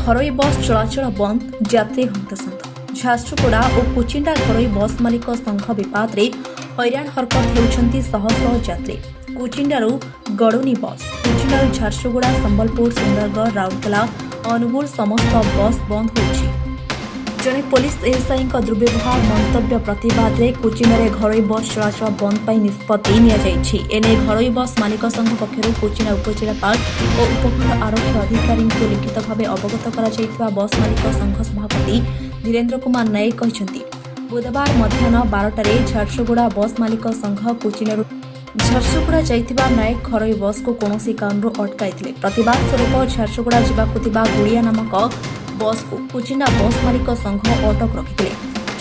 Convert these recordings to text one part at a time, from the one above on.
घरोई बस चलाचल बंद यात्री हंतसंत झारसुगुड़ा और कुचिंडा घरोई बस मालिक संघ विवाद में हैरान हरकत होती शह शह यात्री कुचिंडारू गड़ुनी बस कुचिंडारू झारसुगुड़ा संबलपुर सुंदरगढ़ राउरकेला अनुगुल समस्त बस बंद होइछि। जड़े पुलिस एएसआई दुर्व्यवहार मंतव्य प्रतिवाद में कुचिंडारे घरोई बस चलाचल बंद पर निष्पत्ति नियाଯାଇଛି। एने घरोई बस मालिक संघ पक्षर कुचिंडा उपजिलापाल और उपखंड आरक्षी अधिकारी लिखित भाव अवगत कर बस मालिक संघ सभापति धीरेन्द्र कुमार नायक कहते बुधवार मध्याह्न 12टारे झारसुगुड़ा बस मालिक संघ कुचिंडारू झारसुगुड़ा जाइथिबा नायक घरोई बस को कौनसी कारणरू अटकाई प्रतिवाद स्वरूप झारसुगुड़ा जावाकु गुड़िया नामक बस को कुचिंडा बस मालिक संघ अटक रखिते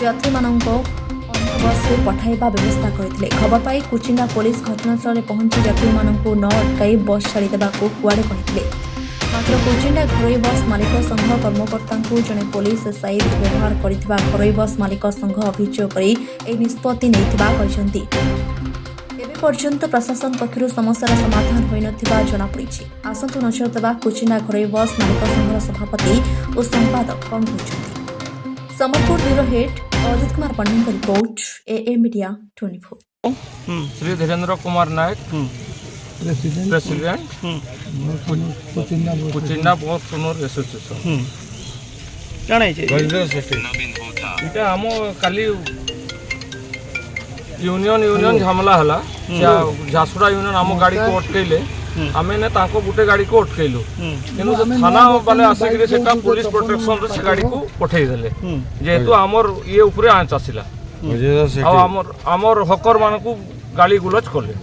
यात्री मानक अन्य बस को पठाइबा व्यवस्था करथिले। खबर पाई कुचिंडा पुलिस घटनास्थल पहुंची यात्री मानक न अटकाई बस छाड़ी देबाकू कुआड़े कहिथिले। मात्र कुचिंडा घरोई बस मालिक संघ कर्मकर्ता जड़े पुलिस एसआई व्यवहार करथिबा घरोई बस मालिक संघ अभियोग करी ए निष्पत्ति नैथिबा कहिसंती। पर्यंत प्रशासन पक्षर समस्यार समाधान हो नथिबा जनापड़ी। आसतु नजर देवा कुचिंडा घरोई बस मालिक संघर सभापति और संपादक कौन कहते। Sambalpur bureau head Ajit Kumar Pandit report AA media 24। Shri Dhirendra Kumar Nayak president Kuchinda bus owner association इटा हम काली यूनियन झमेला हला झारसुगुड़ा यूनियन आम गाड़ी को अटकैले आम ने गोटे गाड़ी को अटकैलु कि थाना वाले आसिक पुलिस प्रोटेक्शन से गाड़ी को पठेदेले जेहेतु आमर ये उपरे आँच आसला आमर हकर मान को गाली गुलज कले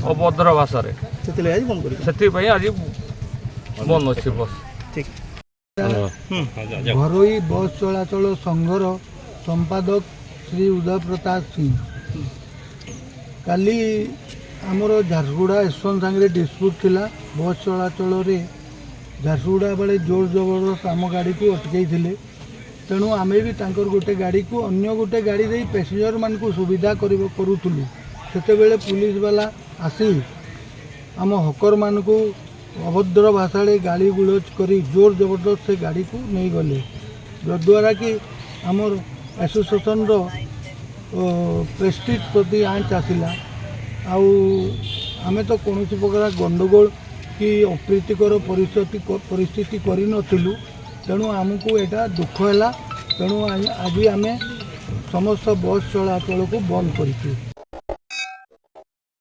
अभद्र भाषा से आज बंद अच्छे बस। घरोई बस चलाचल संघर संपादक श्री उदय प्रताप सिंह काली आमर झारसुगुड़ा स्टेशन सांगे डिस्प्यूट थिला बस चलाचल झारसुगुड़ा बेले जोर जबरदस्त आम गाड़ी को अटकई तेणु आम भी गोटे गाड़ी को अन्य गोटे गाड़ी दे पैसेंजर मान को सुविधा करूँ से पुलिस वाला आसी आम हकर मान को अभद्र भाषा गाड़ी गुलज कर जोर जबरदस्त से गाड़ी को नहीं गले जद्वारा कि आमर एसोसिएशन प्रेस्टिज प्रति आँच आसला आमे तो कौन प्रकार गंडगोल कि अप्रीतिकर परिस्थिति करूँ तेणु आमको यहाँ दुख है तेणु आज आम समस्त बस चलाचल को बंद कर।